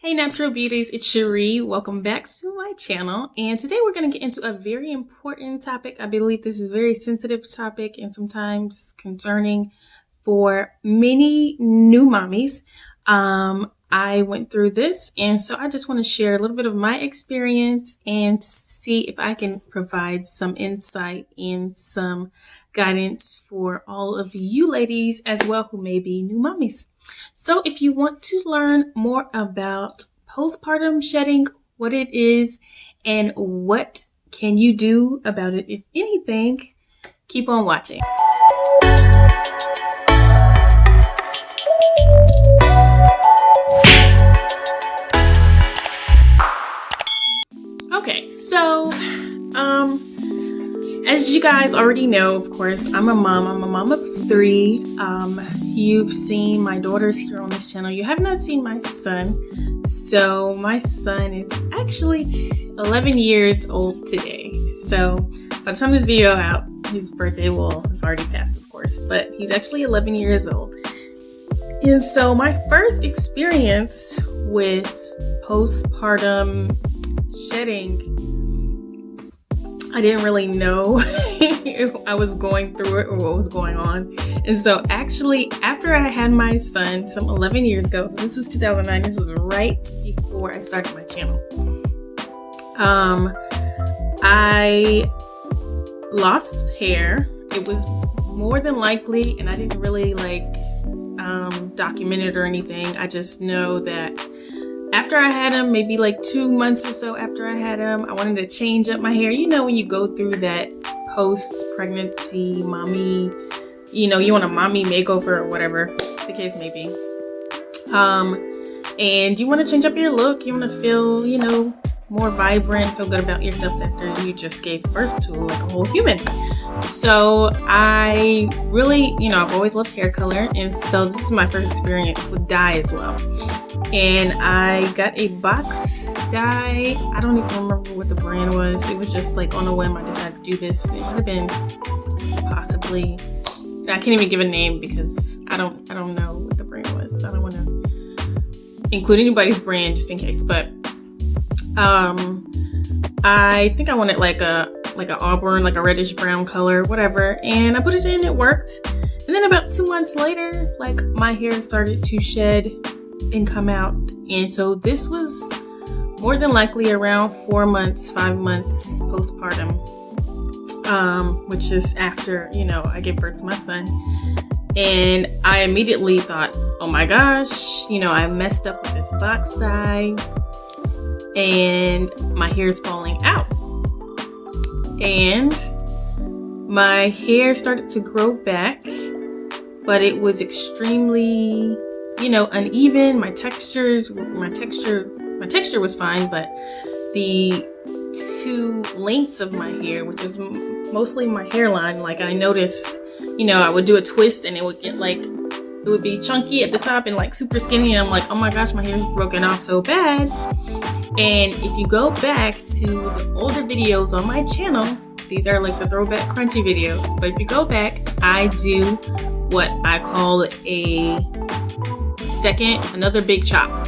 Hey Napptural Beauties, it's Cherie. Welcome back to my channel. And today we're going to get into a very important topic. I believe this is a very sensitive topic and sometimes concerning for many new mommies. I went through this, and so I just want to share a little bit of my experience and see if I can provide some insight and some guidance for all of you ladies as well who may be new mommies. So if you want to learn more about postpartum shedding, what it is, and what can you do about it, if anything, keep on watching. Okay, so as you guys already know, of course, I'm a mom. I'm a mom of 3. You've seen my daughters here on this channel. You have not seen my son. So my son is actually 11 years old today. So by the time this video out, his birthday will have already passed, of course, but he's actually 11 years old. And so my first experience with postpartum shedding, I didn't really know if I was going through it or what was going on. And so actually after I had my son some 11 years ago, so this was 2009, this was right before I started my channel, I lost hair. It was more than likely, and I didn't really document it or anything. I just know that after I had him, maybe like 2 months or so after I had him, I wanted to change up my hair. You know, when you go through that post-pregnancy mommy, you want a mommy makeover or whatever the case may be. And you want to change up your look. You want to feel, more vibrant, feel good about yourself after you just gave birth to like a whole human. So I really, I've always loved hair color. And so this is my first experience with dye as well. And I got a box dye. I don't even remember what the brand was. It was just like on a whim I decided to do this. It might have been possibly, I can't even give a name because I don't know what the brand was. I don't want to include anybody's brand just in case. But I think I wanted like a auburn, like a reddish brown color, whatever. And I put it in, it worked. And then about 2 months later, like my hair started to shed and come out. And so this was more than likely around 4 months, 5 months postpartum, which is after, I gave birth to my son. And I immediately thought, oh my gosh, I messed up with this box dye and my hair is falling out. And my hair started to grow back, but it was extremely, uneven. My texture was fine, but the 2 lengths of my hair, which is mostly my hairline, like I noticed, I would do a twist and it would get it would be chunky at the top and like super skinny, and I'm like, oh my gosh, my hair's broken off so bad. And if you go back to the older videos on my channel, these are like the throwback crunchy videos, but if you go back, I do what I call another big chop.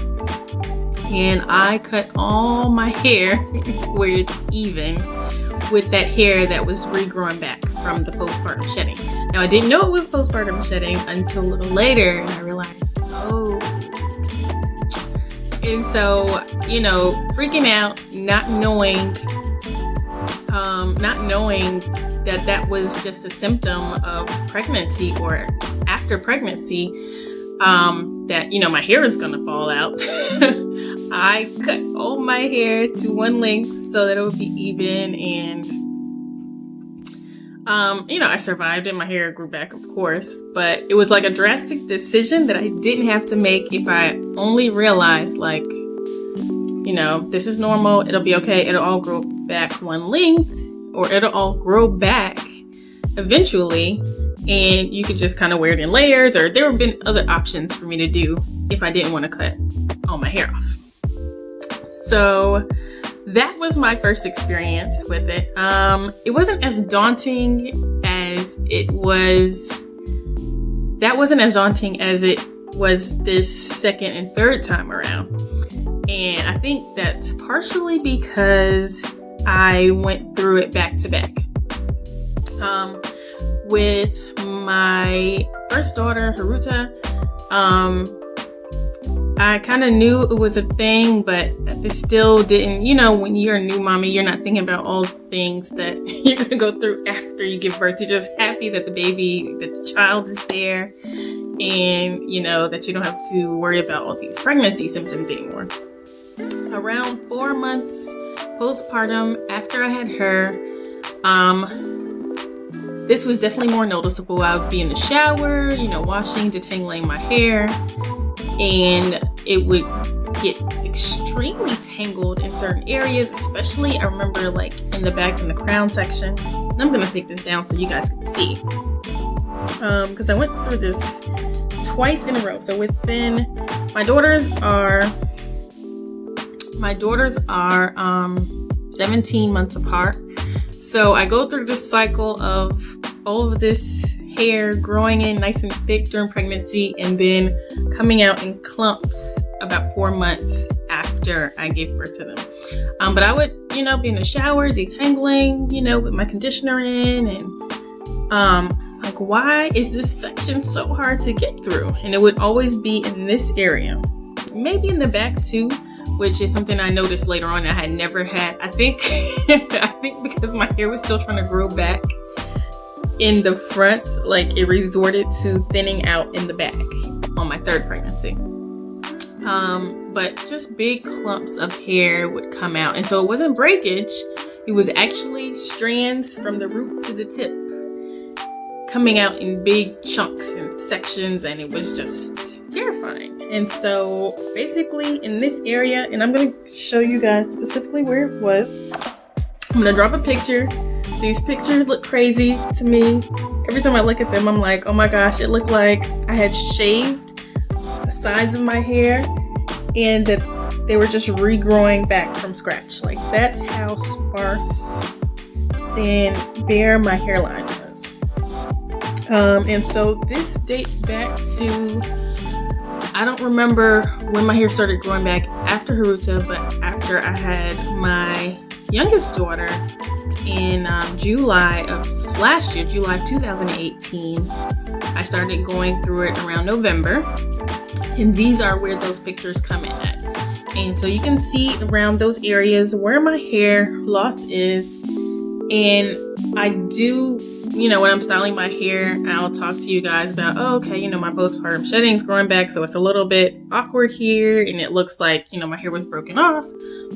And I cut all my hair to where it's even with that hair that was regrowing back from the postpartum shedding. Now, I didn't know it was postpartum shedding until a little later, and I realized, oh. And so, freaking out, not knowing that was just a symptom of pregnancy or after pregnancy, that, my hair is going to fall out. I cut all my hair to one length so that it would be even, and I survived and my hair grew back, of course, but it was like a drastic decision that I didn't have to make if I only realized this is normal, it'll be okay, it'll all grow back one length, or it'll all grow back eventually, and you could just kind of wear it in layers, or there would have been other options for me to do if I didn't want to cut all my hair off. So that was my first experience with it. It wasn't as daunting as it was. That wasn't as daunting as it was this second and third time around. And I think that's partially because I went through it back to back. With my first daughter, Haruta, I kind of knew it was a thing, but it still didn't, when you're a new mommy, you're not thinking about all the things that you're going to go through after you give birth. You're just happy that that the child is there, and, that you don't have to worry about all these pregnancy symptoms anymore. Around 4 months postpartum, after I had her, this was definitely more noticeable. I would be in the shower, washing, detangling my hair, and it would get extremely tangled in certain areas, especially I remember like in the back in the crown section. And I'm going to take this down so you guys can see. Because I went through this twice in a row. So my daughters are 17 months apart. So I go through this cycle of all of this hair growing in nice and thick during pregnancy and then coming out in clumps about 4 months after I gave birth to them. But I would, be in the shower, detangling, with my conditioner in, and why is this section so hard to get through? And it would always be in this area, maybe in the back too, which is something I noticed later on I had never had. I think because my hair was still trying to grow back in the front, like it resorted to thinning out in the back on my third pregnancy. But just big clumps of hair would come out. And so it wasn't breakage. It was actually strands from the root to the tip coming out in big chunks and sections. And it was just terrifying. And so basically in this area, and I'm going to show you guys specifically where it was. I'm going to drop a picture. These pictures look crazy to me. Every time I look at them, I'm like, oh my gosh, it looked like I had shaved the sides of my hair and that they were just regrowing back from scratch. Like, that's how sparse and bare my hairline was. And so this dates back to, I don't remember when my hair started growing back after Haruta, but after I had my youngest daughter in July of last year, July 2018, I started going through it around November. And these are where those pictures come in at. And so you can see around those areas where my hair loss is. And I do, when I'm styling my hair, I'll talk to you guys about, my postpartum shedding is growing back. So it's a little bit awkward here. And it looks like, my hair was broken off.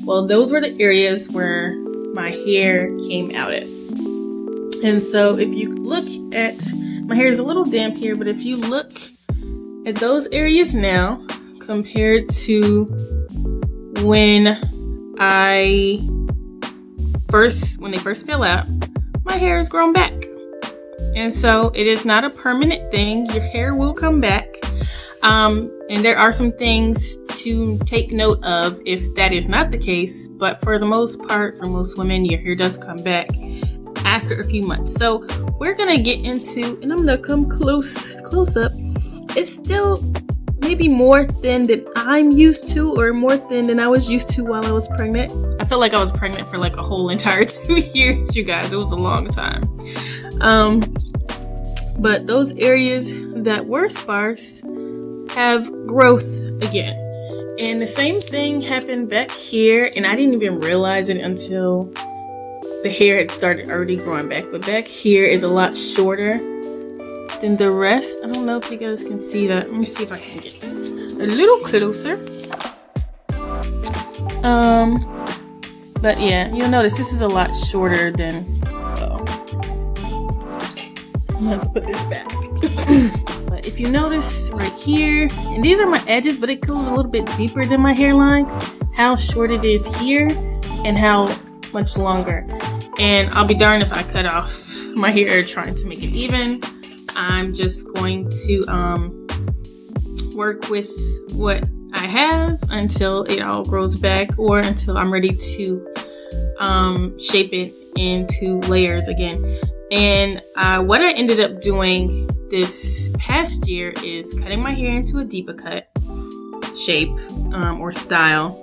Well, those were the areas where my hair came out at. And so if you look at, my hair is a little damp here, but if you look at those areas now compared to when they first fell out, my hair has grown back. And so it is not a permanent thing. Your hair will come back. And there are some things to take note of if that is not the case. But for the most part, for most women, your hair does come back after a few months. So we're going to get into, and I'm going to come close up. It's still maybe more thin than I'm used to, or more thin than I was used to while I was pregnant. I felt like I was pregnant for like a whole entire 2 years, you guys. It was a long time. But those areas that were sparse have growth again. And the same thing happened back here, and I didn't even realize it until the hair had started already growing back. But back here is a lot shorter than the rest. I don't know if you guys can see that. Let me see if I can get a little closer. But yeah, you'll notice this is a lot shorter than, I'm gonna have to put this back. But if you notice right here, and these are my edges, but it goes a little bit deeper than my hairline, how short it is here and how much longer. And I'll be darned if I cut off my hair trying to make it even. I'm just going to work with what I have until it all grows back, or until I'm ready to shape it into layers again. And what I ended up doing this past year is cutting my hair into a deeper cut shape or style.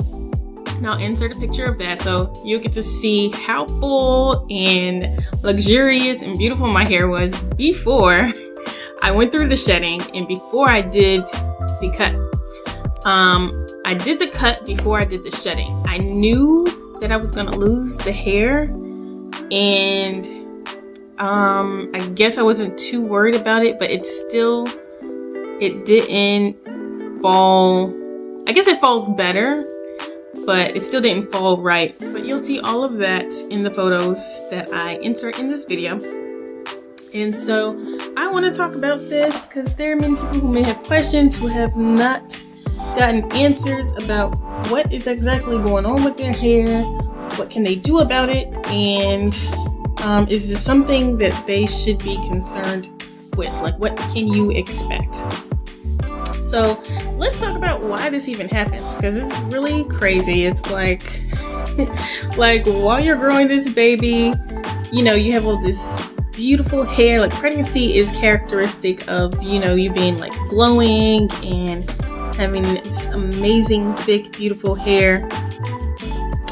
And I'll insert a picture of that so you get to see how full and luxurious and beautiful my hair was before I went through the shedding and before I did the cut. I did the cut before I did the shedding. I knew that I was gonna lose the hair, and I guess I wasn't too worried about it, but it didn't fall. I guess it falls better, but it still didn't fall right. But you'll see all of that in the photos that I insert in this video. And so I want to talk about this because there are many people who may have questions, who have not gotten answers about what is exactly going on with their hair, what can they do about it, and is this something that they should be concerned with? Like, what can you expect? So let's talk about why this even happens, because it's really crazy. It's like like while you're growing this baby, you know, you have all this beautiful hair. Like, pregnancy is characteristic of, you know, you being like glowing and having this amazing thick beautiful hair.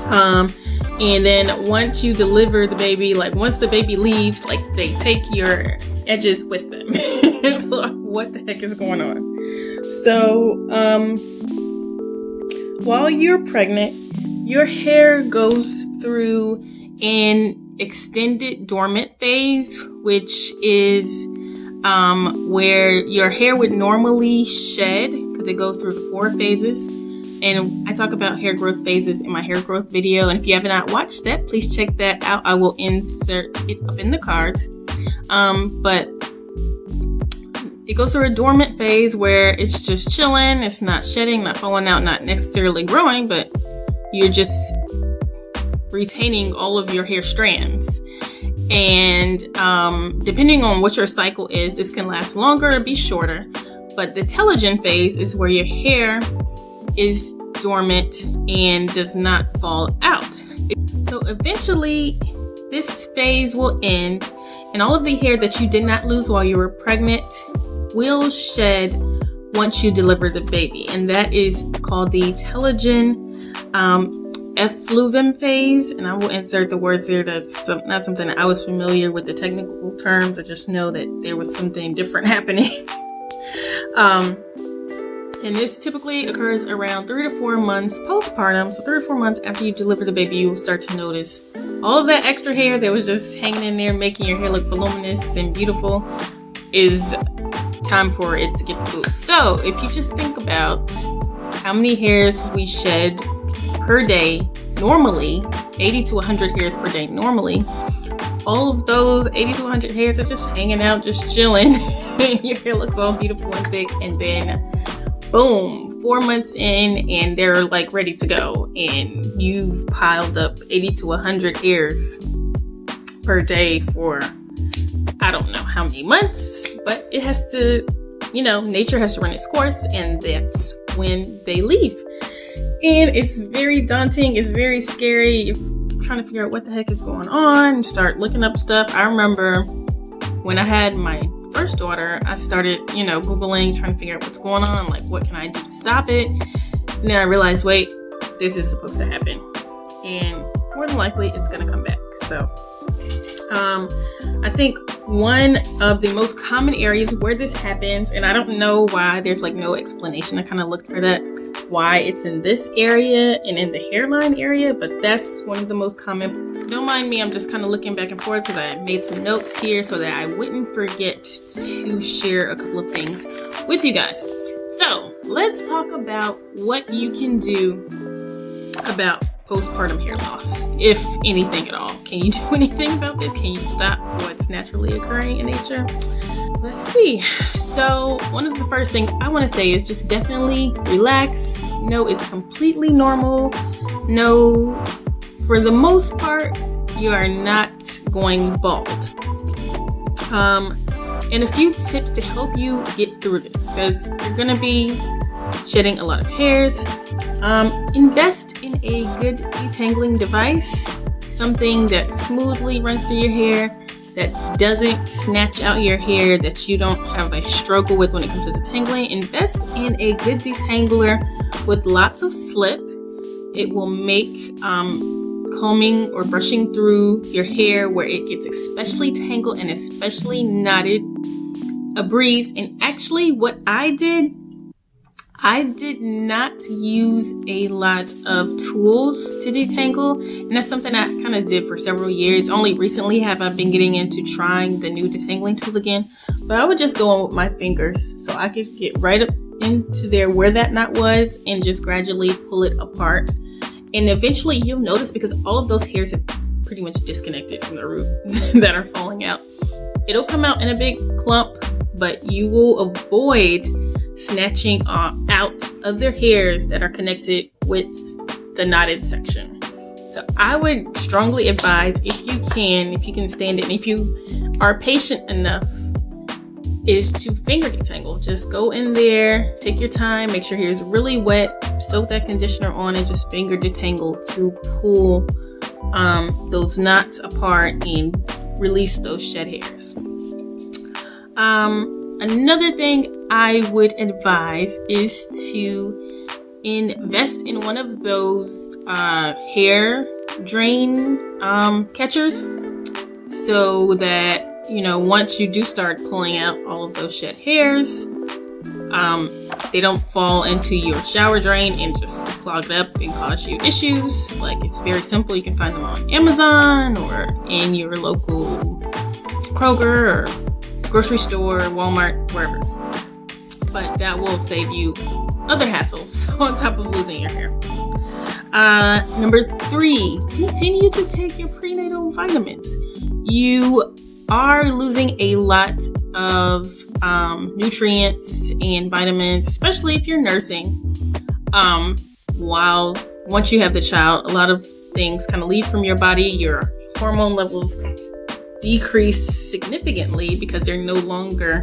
And then once you deliver the baby, like once the baby leaves, like they take your edges with them. It's like, what the heck is going on? So while you're pregnant, your hair goes through an extended dormant phase, which is where your hair would normally shed, because it goes through the 4 phases. And I talk about hair growth phases in my hair growth video, and if you have not watched that, please check that out. I will insert it up in the cards. But it goes through a dormant phase where it's just chilling, it's not shedding, not falling out, not necessarily growing, but you're just retaining all of your hair strands. And depending on what your cycle is, this can last longer or be shorter. But the telogen phase is where your hair is dormant and does not fall out. So eventually this phase will end, and all of the hair that you did not lose while you were pregnant will shed once you deliver the baby, and that is called the telogen effluvium phase. And I will insert the words there. That's not something that I was familiar with the technical terms. I just know that there was something different happening. And this typically occurs around 3 to 4 months postpartum. So 3 or 4 months after you deliver the baby, you will start to notice all of that extra hair that was just hanging in there, making your hair look voluminous and beautiful, is time for it to get the boot. So if you just think about how many hairs we shed per day, normally 80 to 100 hairs per day normally, all of those 80 to 100 hairs are just hanging out, just chilling. Your hair looks all beautiful and thick, and then boom, 4 months in and they're like ready to go, and you've piled up 80 to 100 hairs per day for I don't know how many months, but it has to, you know, nature has to run its course, and that's when they leave. And it's very daunting, it's very scary. You're trying to figure out what the heck is going on, you start looking up stuff. I remember when I had my first daughter, I started, you know, Googling, trying to figure out what's going on, like what can I do to stop it. And then I realized, wait, this is supposed to happen, and more than likely it's gonna come back. So I think one of the most common areas where this happens, and I don't know why, there's like no explanation. I kind of looked for that, why it's in this area and in the hairline area, but that's one of the most common. Don't mind me, I'm just kind of looking back and forth because I made some notes here so that I wouldn't forget to share a couple of things with you guys. So let's talk about what you can do about postpartum hair loss, if anything at all. Can you do anything about this? Can you stop what's naturally occurring in nature? Let's see. So one of the first things I want to say is just definitely relax. No, it's completely normal. No, for the most part, you are not going bald. And a few tips to help you get through this, because you're going to be shedding a lot of hairs. Invest in a good detangling device, something that smoothly runs through your hair, that doesn't snatch out your hair, that you don't have a struggle with when it comes to detangling. Invest in a good detangler with lots of slip It will make combing or brushing through your hair where it gets especially tangled and especially knotted a breeze. And actually what I did not use a lot of tools to detangle, and that's something I kind of did for several years. Only recently have I been getting into trying the new detangling tools again, but I would just go on with my fingers so I could get right up into there where that knot was and just gradually pull it apart. And eventually you'll notice, because all of those hairs have pretty much disconnected from the root that are falling out, it'll come out in a big clump, but you will avoid snatching out other hairs that are connected with the knotted section. So I would strongly advise, if you can stand it, and if you are patient enough, is to finger detangle. Just go in there, take your time, make sure your hair is really wet, soak that conditioner on, and just finger detangle to pull those knots apart and release those shed hairs. Another thing I would advise is to invest in one of those hair drain catchers, so that once you do start pulling out all of those shed hairs, they don't fall into your shower drain and just clog it up and cause you issues. Like, it's very simple. You can find them on Amazon or in your local Kroger or grocery store, Walmart, wherever. But that will save you other hassles on top of losing your hair. Number 3, continue to take your prenatal vitamins. You are losing a lot of nutrients and vitamins, especially if you're nursing. Once you have the child, a lot of things kind of leave from your body. Your hormone levels decrease significantly because they're no longer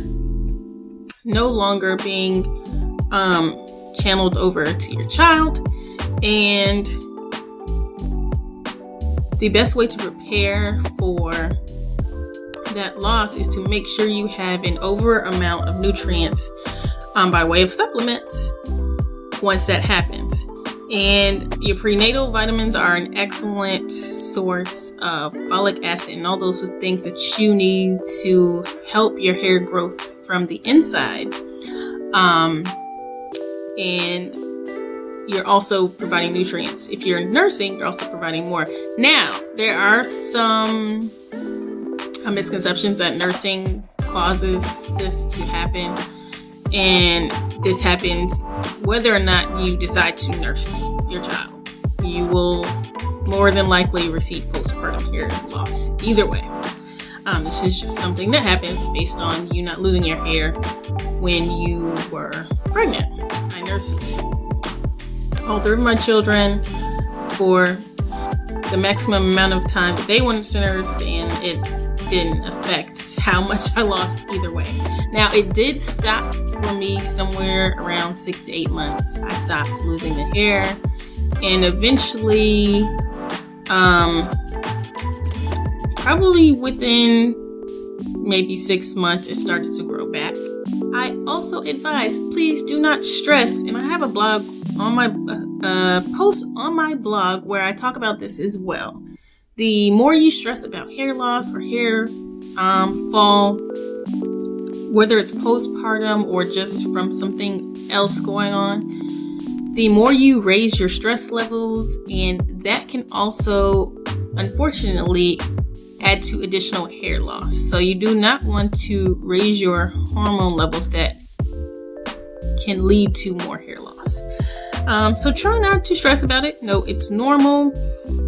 being channeled over to your child. And the best way to prepare for that loss is to make sure you have an over amount of nutrients by way of supplements once that happens. And your prenatal vitamins are an excellent source of folic acid and all those things that you need to help your hair growth from the inside. And you're also providing nutrients. If you're nursing, you're also providing more. Now, there are some misconceptions that nursing causes this to happen. And this happens whether or not you decide to nurse your child. You will more than likely receive postpartum hair loss either way. This is just something that happens based on you not losing your hair when you were pregnant. I nursed all 3 of my children for the maximum amount of time that they wanted to nurse, and it didn't affect how much I lost either way. Now, it did stop for me somewhere around 6 to 8 months. I stopped losing the hair, and eventually, probably within maybe 6 months, it started to grow back. I also advise, please do not stress, and I have a blog on my post on my blog where I talk about this as well. The more you stress about hair loss or hair fall, whether it's postpartum or just from something else going on, the more you raise your stress levels, and that can also, unfortunately, add to additional hair loss. So you do not want to raise your hormone levels that can lead to more hair loss. So try not to stress about it. No, it's normal.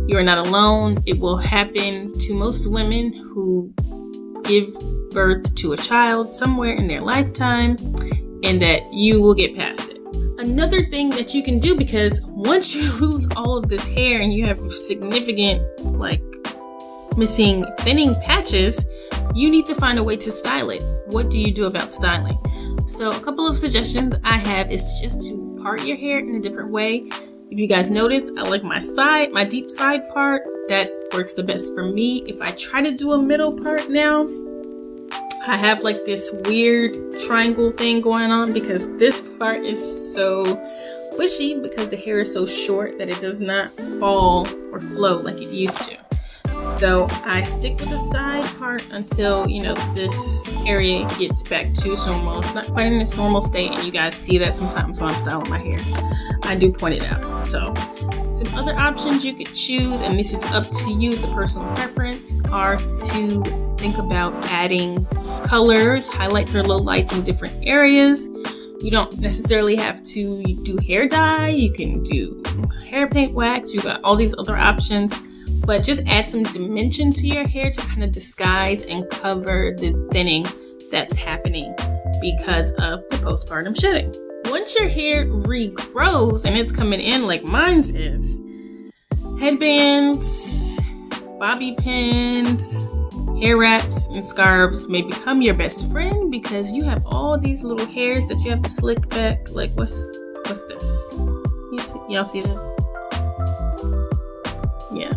You're not alone. It will happen to most women who give birth to a child somewhere in their lifetime, and that you will get past it. Another thing that you can do, because once you lose all of this hair and you have significant missing thinning patches, you need to find a way to style it. What do you do about styling? So a couple of suggestions I have is just to part your hair in a different way. If you guys notice, I like my deep side part. That works the best for me. If I try to do a middle part now, I have this weird triangle thing going on because this part is so bushy because the hair is so short that it does not fall or flow like it used to. So I stick with the side part until, you know, this area gets back to its normal. It's not quite in its normal state, and you guys see that sometimes when I'm styling my hair. I do point it out. So some other options you could choose, and this is up to you as a personal preference, are to think about adding colors, highlights or lowlights in different areas. You don't necessarily have to do hair dye. You can do hair paint wax. You got all these other options. But just add some dimension to your hair to kind of disguise and cover the thinning that's happening because of the postpartum shedding. Once your hair regrows and it's coming in like mine's is, headbands, bobby pins, hair wraps, and scarves may become your best friend because you have all these little hairs that you have to slick back. Like, what's this? Y'all see this? Yeah.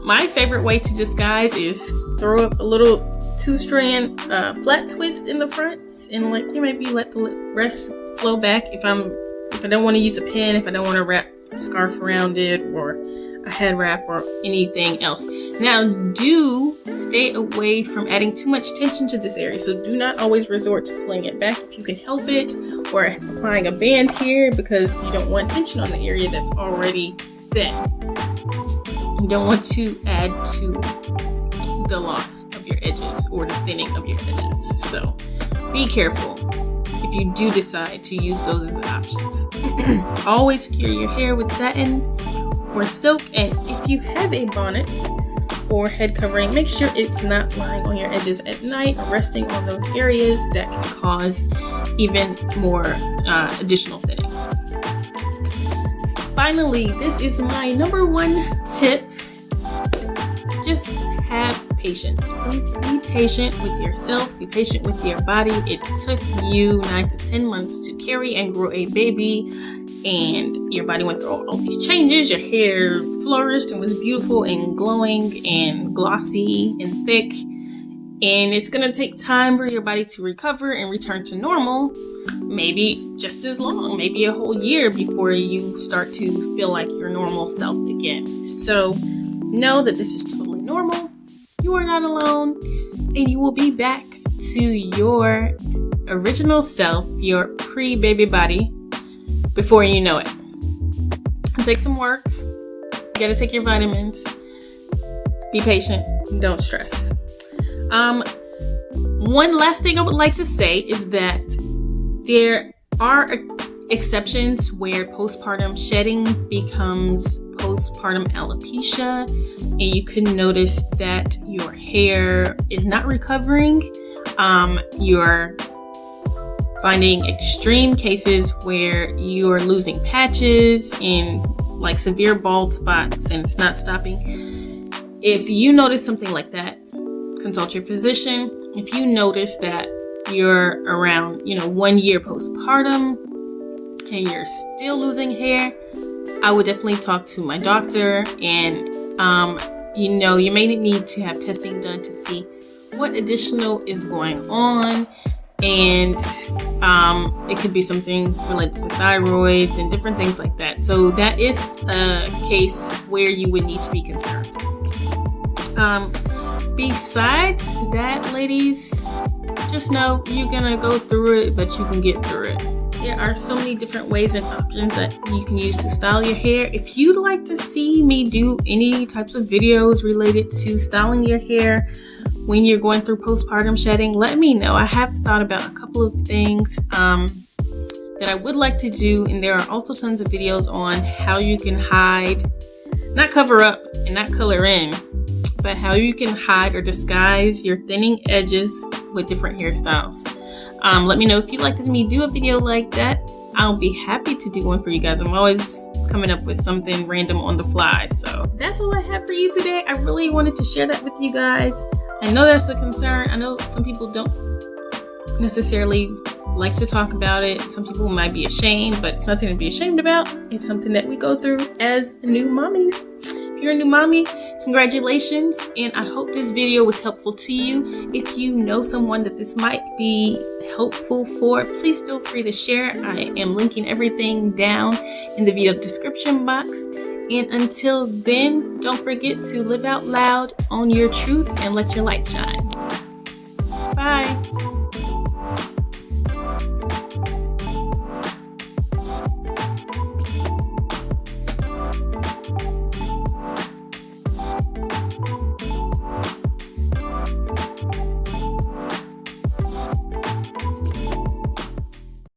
My favorite way to disguise is throw up a little 2-strand flat twist in the front, and like you maybe let the rest flow back if I don't want to use a pin, if I don't want to wrap a scarf around it or a head wrap or anything else. Now, do stay away from adding too much tension to this area, so do not always resort to pulling it back if you can help it, or applying a band here because you don't want tension on the area that's already thin. You don't want to add to the loss of your edges or the thinning of your edges. So be careful if you do decide to use those as options. Always secure your hair with satin or silk, and if you have a bonnet or head covering, make sure it's not lying on your edges at night or resting on those areas that can cause even more additional thinning. Finally, this is my number one tip. Just have patience. Please be patient with yourself. Be patient with your body. It took you 9 to 10 months to carry and grow a baby, and your body went through all these changes. Your hair flourished and was beautiful and glowing and glossy and thick. And it's going to take time for your body to recover and return to normal. Maybe just as long, maybe a whole year before you start to feel like your normal self again. So know that this is totally normal. You are not alone, and you will be back to your original self, your pre-baby body, before you know it. Take some work. You gotta take your vitamins. Be patient. Don't stress. One last thing I would like to say is that there are exceptions where postpartum shedding becomes postpartum alopecia, and you can notice that your hair is not recovering. You're finding extreme cases where you're losing patches and like severe bald spots, and it's not stopping. If you notice something like that, consult your physician. If you notice that you're around 1 year postpartum and you're still losing hair, I would definitely talk to my doctor, and you may need to have testing done to see what additional is going on, and it could be something related to thyroids and different things like that. So that is a case where you would need to be concerned. Besides that, ladies, just know you're gonna go through it, but you can get through it. There are so many different ways and options that you can use to style your hair. If you'd like to see me do any types of videos related to styling your hair when you're going through postpartum shedding, let me know. I have thought about a couple of things that I would like to do, and there are also tons of videos on how you can hide, not cover up and not color in, but how you can hide or disguise your thinning edges with different hairstyles. Let me know if you'd like to see me do a video like that. I'll be happy to do one for you guys. I'm always coming up with something random on the fly. So that's all I have for you today. I really wanted to share that with you guys. I know that's a concern. I know some people don't necessarily like to talk about it. Some people might be ashamed, but it's nothing to be ashamed about. It's something that we go through as new mommies. If you're a new mommy, congratulations, and I hope this video was helpful to you. If you know someone that this might be helpful for, please feel free to share. I am linking everything down in the video description box. And until then, don't forget to live out loud, own your truth, and let your light shine. Bye.